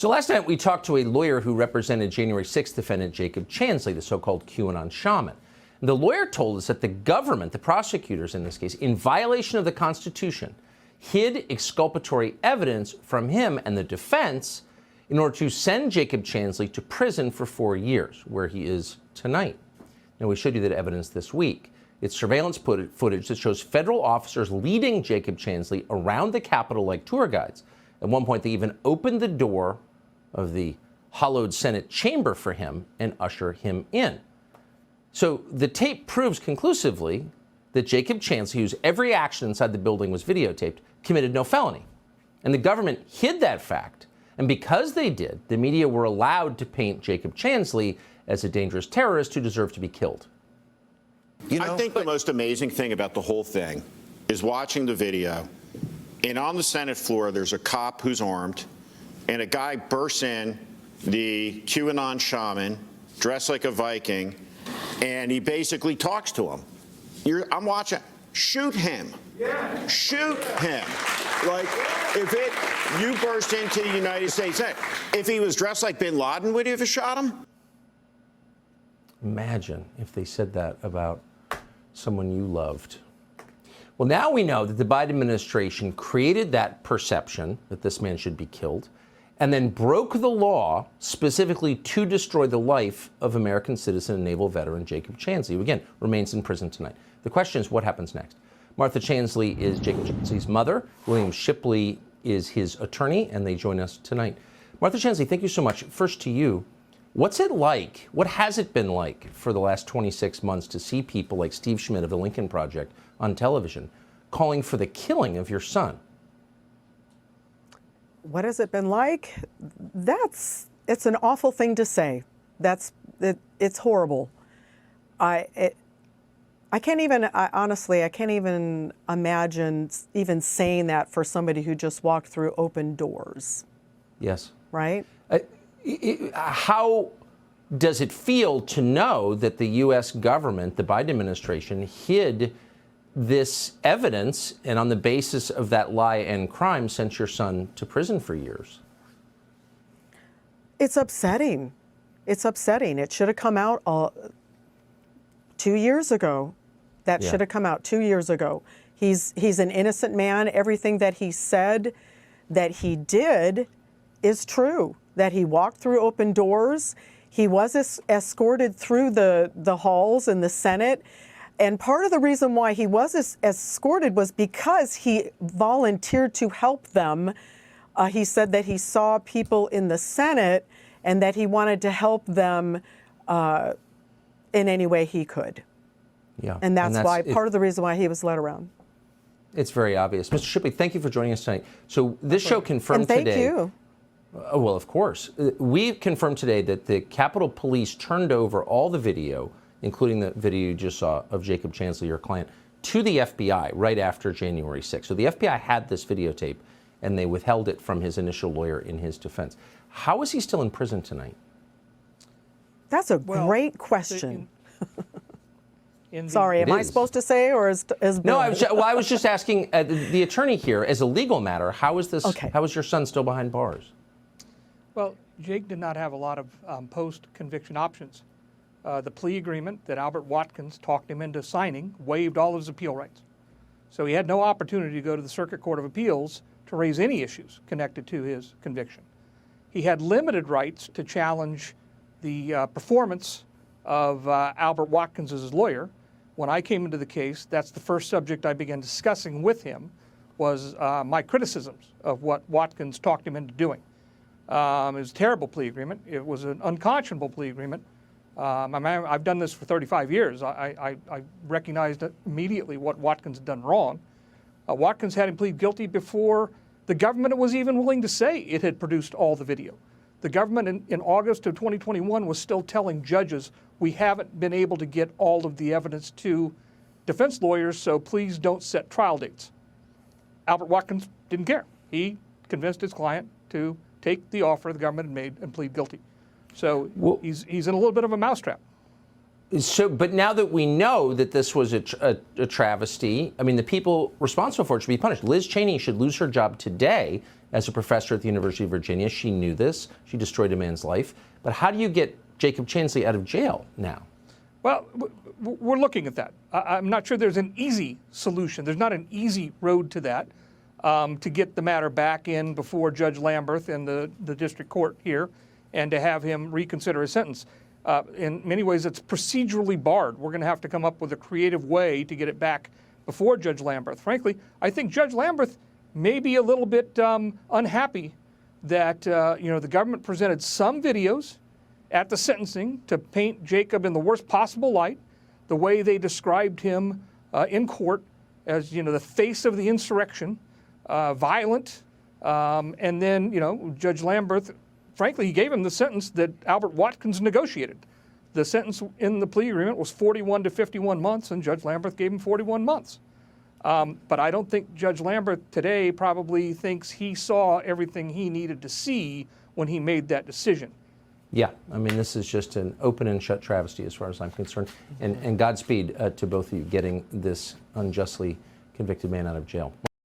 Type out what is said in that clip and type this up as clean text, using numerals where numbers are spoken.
So last night we talked to a lawyer who represented January 6th defendant Jacob Chansley, the so-called QAnon shaman. And the lawyer told us that the government, the prosecutors in this case, in violation of the Constitution, hid exculpatory evidence from him and the defense in order to send Jacob Chansley to prison for 4 years, where he is tonight. Now, we showed you that evidence this week. It's surveillance footage that shows federal officers leading Jacob Chansley around the Capitol like tour guides. At one point, they even opened the door of the hollowed Senate chamber for him and usher him in. So the tape proves conclusively that Jacob Chansley, whose every action inside the building was videotaped, committed no felony. And the government hid that fact. And because they did, the media were allowed to paint Jacob Chansley as a dangerous terrorist who deserved to be killed. I think the most amazing thing about the whole thing is watching the video, and on the Senate floor, there's a cop who's armed, and a guy bursts in, the QAnon shaman, dressed like a Viking, and he basically talks to him. I'm watching. Shoot him. Yeah. Shoot him. Like, if you burst into the United States, if he was dressed like bin Laden, would you have shot him? Imagine if they said that about someone you loved. Well, now we know that the Biden administration created that perception that this man should be killed and then broke the law specifically to destroy the life of American citizen and naval veteran Jacob Chansley, who again remains in prison tonight. The question is, what happens next? Martha Chansley is Jacob Chansley's mother. William Shipley is his attorney, and they join us tonight. Martha Chansley, thank you so much. First to you, what's it like, what has it been like for the last 26 months to see people like Steve Schmidt of the Lincoln Project on television calling for the killing of your son? What has it been like? It's an awful thing to say. It's horrible. Honestly, I can't even imagine even saying that for somebody who just walked through open doors. Yes. Right? How does it feel to know that the U.S. government, the Biden administration, hid this evidence and on the basis of that lie and crime sent your son to prison for years? It's upsetting. It's upsetting. It should have come out 2 years ago. That should have come out 2 years ago. He's an innocent man. Everything that he said that he did is true. That he walked through open doors. He was escorted through the halls in the Senate. And part of the reason why he was escorted was because he volunteered to help them. He said that he saw people in the Senate and that he wanted to help them in any way he could. Yeah. And that's why, part of the reason why he was led around. It's very obvious. Mr. Shipley, thank you for joining us tonight. So this show confirmed today. Thank you. Well, of course. We confirmed today that the Capitol Police turned over all the video, including the video you just saw of Jacob Chansley, your client, to the FBI right after January 6th. So the FBI had this videotape, and they withheld it from his initial lawyer in his defense. How is he still in prison tonight? That's a great question. Sorry, am I supposed to say, or is Bill? No, I was just asking the attorney here, as a legal matter, how is this? Okay. How is your son still behind bars? Well, Jake did not have a lot of post-conviction options. The plea agreement that Albert Watkins talked him into signing waived all of his appeal rights. So he had no opportunity to go to the Circuit Court of Appeals to raise any issues connected to his conviction. He had limited rights to challenge the performance of Albert Watkins as his lawyer. When I came into the case, that's the first subject I began discussing with him, was my criticisms of what Watkins talked him into doing. It was a terrible plea agreement. It was an unconscionable plea agreement. I've done this for 35 years. I recognized immediately what Watkins had done wrong. Watkins had him plead guilty before the government was even willing to say it had produced all the video. The government in August of 2021 was still telling judges, we haven't been able to get all of the evidence to defense lawyers, so please don't set trial dates. Albert Watkins didn't care. He convinced his client to take the offer the government had made and plead guilty. So he's in a little bit of a mousetrap. So, but now that we know that this was a travesty, I mean, the people responsible for it should be punished. Liz Cheney should lose her job today as a professor at the University of Virginia. She knew this. She destroyed a man's life. But how do you get Jacob Chansley out of jail now? Well, we're looking at that. I'm not sure there's an easy solution. There's not an easy road to that, to get the matter back in before Judge Lamberth and the district court here, and to have him reconsider his sentence. In many ways, it's procedurally barred. We're going to have to come up with a creative way to get it back before Judge Lamberth. Frankly, I think Judge Lamberth may be a little bit unhappy that the government presented some videos at the sentencing to paint Jacob in the worst possible light, the way they described him in court as, the face of the insurrection, violent, and then, Judge Lamberth, frankly, he gave him the sentence that Albert Watkins negotiated. The sentence in the plea agreement was 41 to 51 months, and Judge Lamberth gave him 41 months. But I don't think Judge Lamberth today probably thinks he saw everything he needed to see when he made that decision. Yeah, I mean, this is just an open and shut travesty as far as I'm concerned. And Godspeed to both of you getting this unjustly convicted man out of jail.